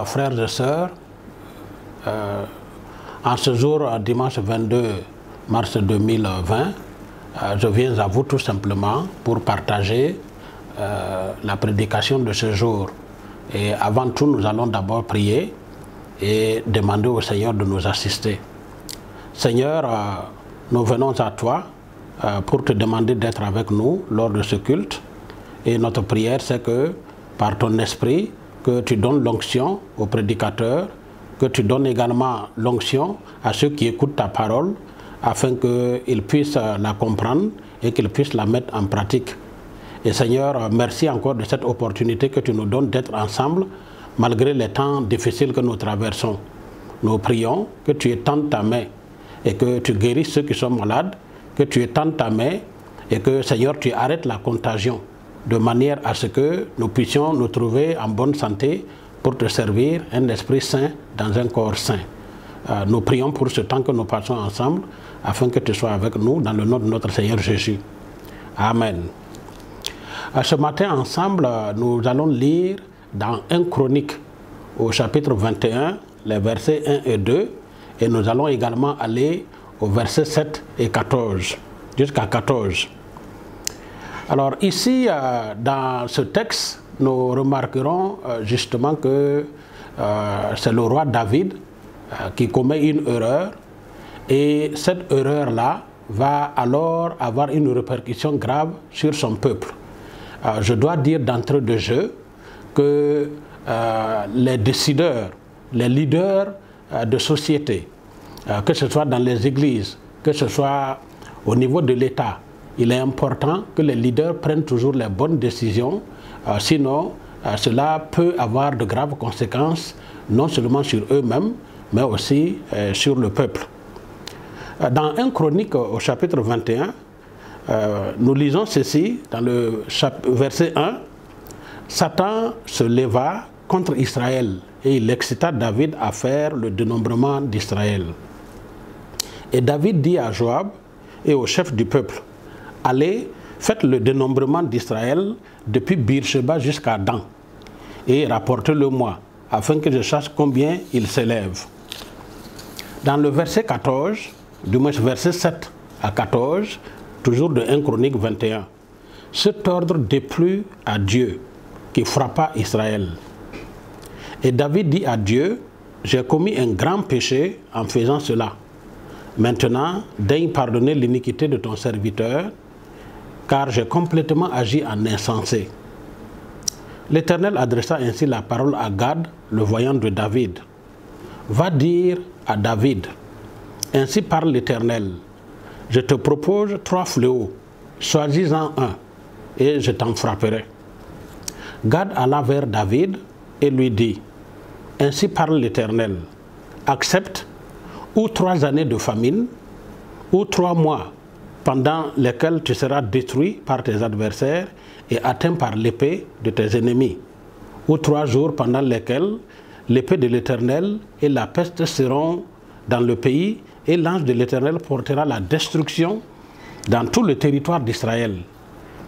frères et sœurs, en ce jour, dimanche 22 mars 2020, je viens à vous tout simplement pour partager la prédication de ce jour. Et avant tout, nous allons d'abord prier et demander au Seigneur de nous assister. Seigneur, nous venons à toi pour te demander d'être avec nous lors de ce culte. Et notre prière, c'est que par ton esprit, que tu donnes l'onction aux prédicateurs, que tu donnes également l'onction à ceux qui écoutent ta parole, afin qu'ils puissent la comprendre et qu'ils puissent la mettre en pratique. Et Seigneur, merci encore de cette opportunité que tu nous donnes d'être ensemble, malgré les temps difficiles que nous traversons. Nous prions que tu étendes ta main et que tu guérisses ceux qui sont malades, que tu étendes ta main et que, Seigneur, tu arrêtes la contagion, de manière à ce que nous puissions nous trouver en bonne santé pour te servir, un esprit saint dans un corps saint. Nous prions pour ce temps que nous passons ensemble, afin que tu sois avec nous dans le nom de notre Seigneur Jésus. Amen. Ce matin, ensemble, nous allons lire dans 1 Chronique, au chapitre 21, les versets 1 et 2, et nous allons également aller au verset 7 et 14, jusqu'à 14. Alors ici, dans ce texte, nous remarquerons justement que c'est le roi David qui commet une erreur, et cette erreur-là va alors avoir une répercussion grave sur son peuple. Je dois dire d'entrée de jeu que les décideurs, les leaders de société, que ce soit dans les églises, que ce soit au niveau de l'État, il est important que les leaders prennent toujours les bonnes décisions, sinon cela peut avoir de graves conséquences, non seulement sur eux-mêmes, mais aussi sur le peuple. Dans 1 Chronique au chapitre 21, nous lisons ceci, dans le verset 1, « Satan se leva contre Israël et il excita David à faire le dénombrement d'Israël. Et David dit à Joab et au chef du peuple, « Allez, faites le dénombrement d'Israël depuis Beersheba jusqu'à Dan, et rapportez-le-moi, afin que je sache combien il s'élève. » Dans le verset 14, du moins verset 7 à 14, toujours de 1 Chronique 21, cet ordre déplut à Dieu qui frappa Israël. Et David dit à Dieu, « J'ai commis un grand péché en faisant cela. Maintenant, daigne pardonner l'iniquité de ton serviteur, car j'ai complètement agi en insensé. » L'Éternel adressa ainsi la parole à Gad, le voyant de David. « Va dire à David, ainsi parle l'Éternel, je te propose 3 fléaux, choisis-en un, et je t'en frapperai. » Gad alla vers David et lui dit, « Ainsi parle l'Éternel, accepte ou 3 années de famine, ou 3 mois pendant lesquels tu seras détruit par tes adversaires et atteint par l'épée de tes ennemis, ou 3 jours pendant lesquels l'épée de l'Éternel et la peste seront dans le pays, et l'ange de l'Éternel portera la destruction dans tout le territoire d'Israël.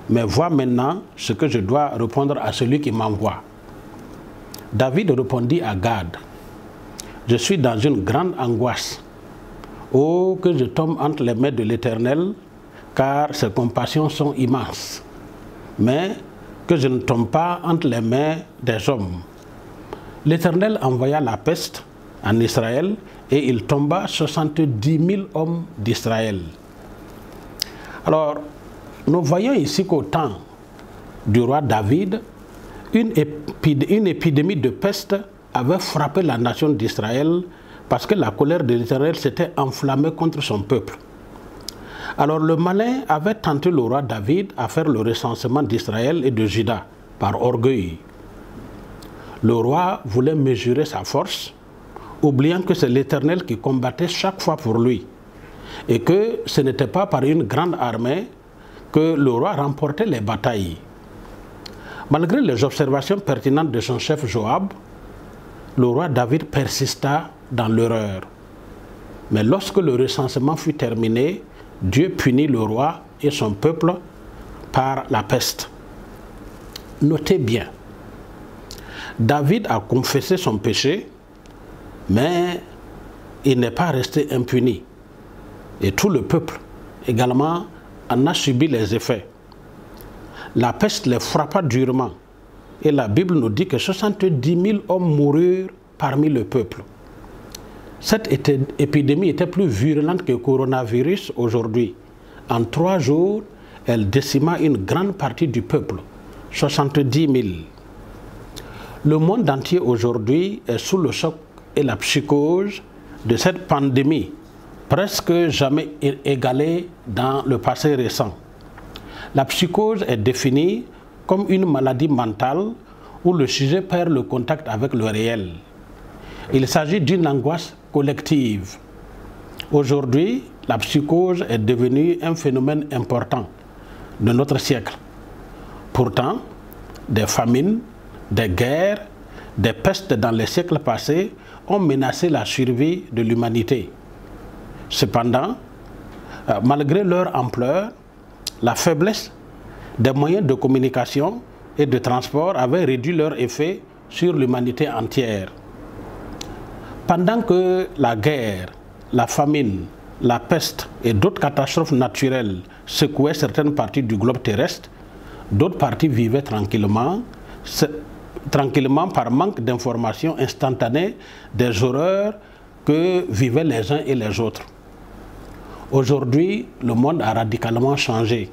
Mais vois maintenant ce que je dois répondre à celui qui m'envoie. » David répondit à Gad, « Je suis dans une grande angoisse. Oh, que je tombe entre les mains de l'Éternel, car ses compassions sont immenses. Mais que je ne tombe pas entre les mains des hommes. » L'Éternel envoya la peste en Israël, et il tomba 70 000 hommes d'Israël. Alors, nous voyons ici qu'au temps du roi David, une épidémie de peste avait frappé la nation d'Israël parce que la colère de l'Éternel s'était enflammée contre son peuple. Alors le malin avait tenté le roi David à faire le recensement d'Israël et de Juda par orgueil. Le roi voulait mesurer sa force, oubliant que c'est l'Éternel qui combattait chaque fois pour lui, et que ce n'était pas par une grande armée que le roi remportait les batailles. Malgré les observations pertinentes de son chef Joab, le roi David persista dans l'erreur. Mais lorsque le recensement fut terminé, Dieu punit le roi et son peuple par la peste. Notez bien, David a confessé son péché, mais il n'est pas resté impuni. Et tout le peuple également en a subi les effets. La peste les frappa durement. Et la Bible nous dit que 70 000 hommes moururent parmi le peuple. Cette épidémie était plus virulente que le coronavirus aujourd'hui. En 3 jours, elle décima une grande partie du peuple, 70 000. Le monde entier aujourd'hui est sous le choc et la psychose de cette pandémie, presque jamais égalée dans le passé récent. La psychose est définie comme une maladie mentale où le sujet perd le contact avec le réel. Il s'agit d'une angoisse collective. Aujourd'hui, la psychose est devenue un phénomène important de notre siècle. Pourtant, des famines, des guerres, des pestes dans les siècles passés ont menacé la survie de l'humanité. Cependant, malgré leur ampleur, la faiblesse des moyens de communication et de transport avait réduit leur effet sur l'humanité entière. Pendant que la guerre, la famine, la peste et d'autres catastrophes naturelles secouaient certaines parties du globe terrestre, d'autres parties vivaient tranquillement par manque d'informations instantanées des horreurs que vivaient les uns et les autres. Aujourd'hui, le monde a radicalement changé.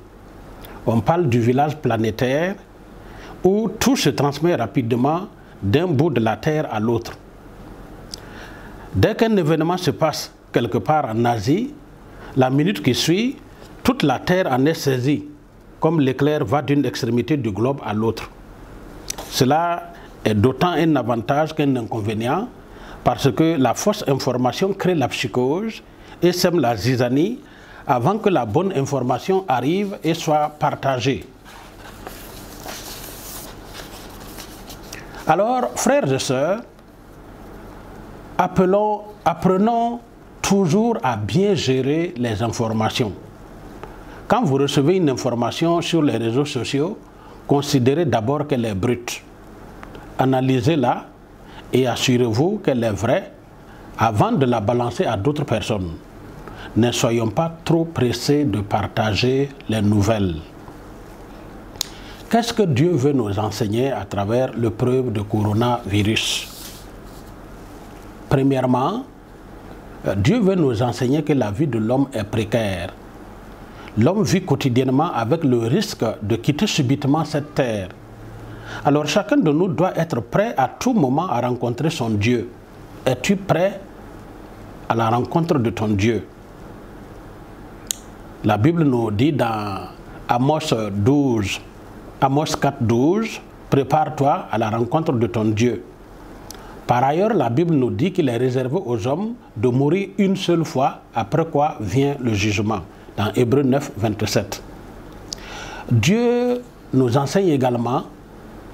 On parle du village planétaire où tout se transmet rapidement d'un bout de la Terre à l'autre. Dès qu'un événement se passe quelque part en Asie, la minute qui suit, toute la Terre en est saisie, comme l'éclair va d'une extrémité du globe à l'autre. Cela est d'autant un avantage qu'un inconvénient, parce que la fausse information crée la psychose et sème la zizanie avant que la bonne information arrive et soit partagée. Alors, frères et sœurs, apprenons toujours à bien gérer les informations. Quand vous recevez une information sur les réseaux sociaux, considérez d'abord qu'elle est brute. Analysez-la et assurez-vous qu'elle est vraie avant de la balancer à d'autres personnes. Ne soyons pas trop pressés de partager les nouvelles. Qu'est-ce que Dieu veut nous enseigner à travers l'épreuve de coronavirus? Premièrement, Dieu veut nous enseigner que la vie de l'homme est précaire. L'homme vit quotidiennement avec le risque de quitter subitement cette terre. Alors chacun de nous doit être prêt à tout moment à rencontrer son Dieu. Es-tu prêt à la rencontre de ton Dieu? La Bible nous dit dans Amos 4:12, prépare-toi à la rencontre de ton Dieu. Par ailleurs, la Bible nous dit qu'il est réservé aux hommes de mourir une seule fois, après quoi vient le jugement, dans Hébreux 9:27. Dieu nous enseigne également,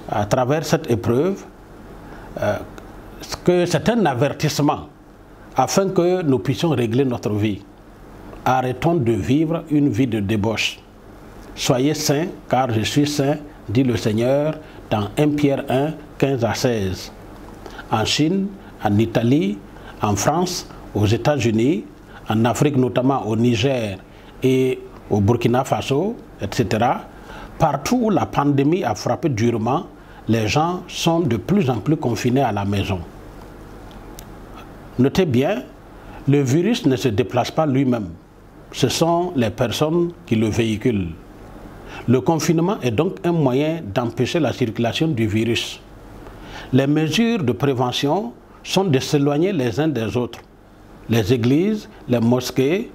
à travers cette épreuve, que c'est un avertissement afin que nous puissions régler notre vie. Arrêtons de vivre une vie de débauche. Soyez saints, car je suis saint, dit le Seigneur dans 1 Pierre 1, 15 à 16. En Chine, en Italie, en France, aux États-Unis, en Afrique, notamment au Niger et au Burkina Faso, etc., partout où la pandémie a frappé durement, les gens sont de plus en plus confinés à la maison. Notez bien, le virus ne se déplace pas lui-même. Ce sont les personnes qui le véhiculent. Le confinement est donc un moyen d'empêcher la circulation du virus. Les mesures de prévention sont de s'éloigner les uns des autres. Les églises, les mosquées,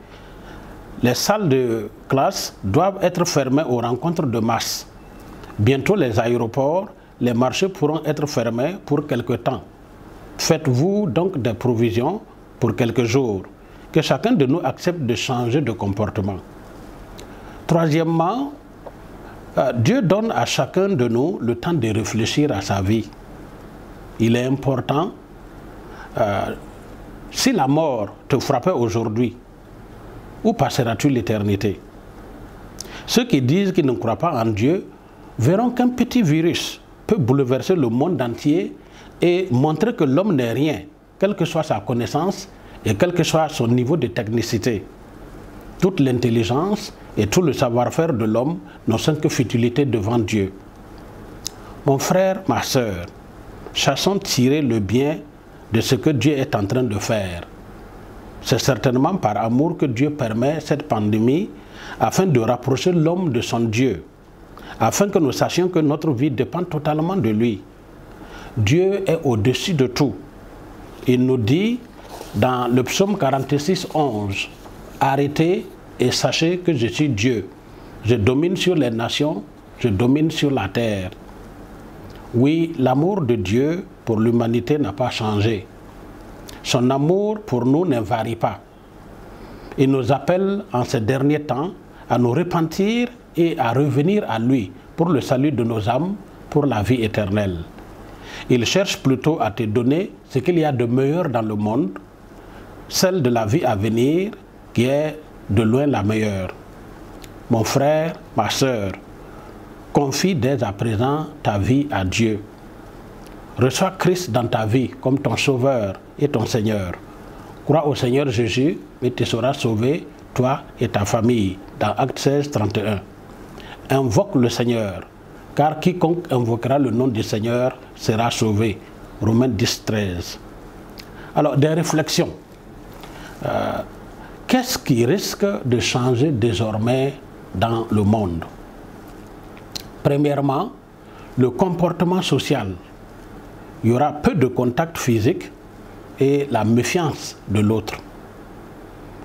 les salles de classe doivent être fermées aux rencontres de masse. Bientôt les aéroports, les marchés pourront être fermés pour quelque temps. Faites-vous donc des provisions pour quelques jours, que chacun de nous accepte de changer de comportement. Troisièmement, Dieu donne à chacun de nous le temps de réfléchir à sa vie. Il est important, si la mort te frappait aujourd'hui, où passeras-tu l'éternité? Ceux qui disent qu'ils ne croient pas en Dieu verront qu'un petit virus peut bouleverser le monde entier et montrer que l'homme n'est rien, quelle que soit sa connaissance et quel que soit son niveau de technicité. Toute l'intelligence et tout le savoir-faire de l'homme ne sont que futilité devant Dieu. Mon frère, ma sœur, sachons tirer le bien de ce que Dieu est en train de faire. C'est certainement par amour que Dieu permet cette pandémie afin de rapprocher l'homme de son Dieu, afin que nous sachions que notre vie dépend totalement de lui. Dieu est au-dessus de tout. Il nous dit dans le psaume 46, 11, « Arrêtez et sachez que je suis Dieu. Je domine sur les nations, je domine sur la terre. » Oui, l'amour de Dieu pour l'humanité n'a pas changé. Son amour pour nous ne varie pas. Il nous appelle en ces derniers temps à nous repentir et à revenir à lui pour le salut de nos âmes, pour la vie éternelle. Il cherche plutôt à te donner ce qu'il y a de meilleur dans le monde, celle de la vie à venir qui est de loin la meilleure. Mon frère, ma sœur, confie dès à présent ta vie à Dieu. Reçois Christ dans ta vie comme ton Sauveur et ton Seigneur. Crois au Seigneur Jésus et tu seras sauvé, toi et ta famille, dans Actes 16, 31. Invoque le Seigneur, car quiconque invoquera le nom du Seigneur sera sauvé. Romains 10, 13. Alors, des réflexions. Qu'est-ce qui risque de changer désormais dans le monde? Premièrement, le comportement social. Il y aura peu de contact physique et la méfiance de l'autre.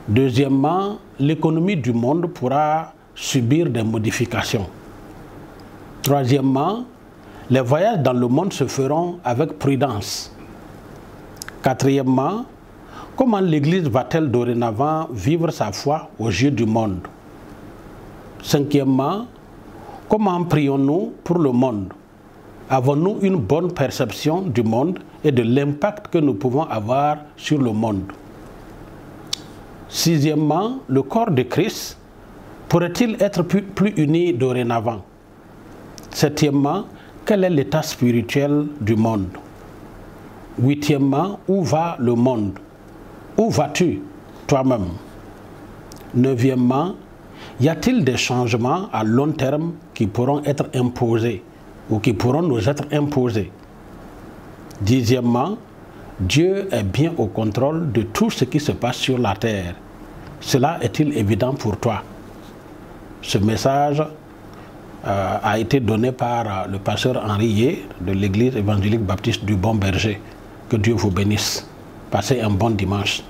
Deuxièmement, l'économie du monde pourra subir des modifications. Troisièmement, les voyages dans le monde se feront avec prudence. Quatrièmement, comment l'Église va-t-elle dorénavant vivre sa foi aux yeux du monde? Cinquièmement, comment prions-nous pour le monde? Avons-nous une bonne perception du monde et de l'impact que nous pouvons avoir sur le monde? Sixièmement, le corps de Christ pourrait-il être plus uni dorénavant? Septièmement, quel est l'état spirituel du monde? Huitièmement, où va le monde? Où vas-tu toi-même? Neuvièmement, y a-t-il des changements à long terme qui pourront être imposés ou qui pourront nous être imposés? Dixièmement, Dieu est bien au contrôle de tout ce qui se passe sur la terre. Cela est-il évident pour toi? Ce message a été donné par le pasteur Henri Yé de l'église évangélique baptiste du Bon Berger. Que Dieu vous bénisse. Passez un bon dimanche.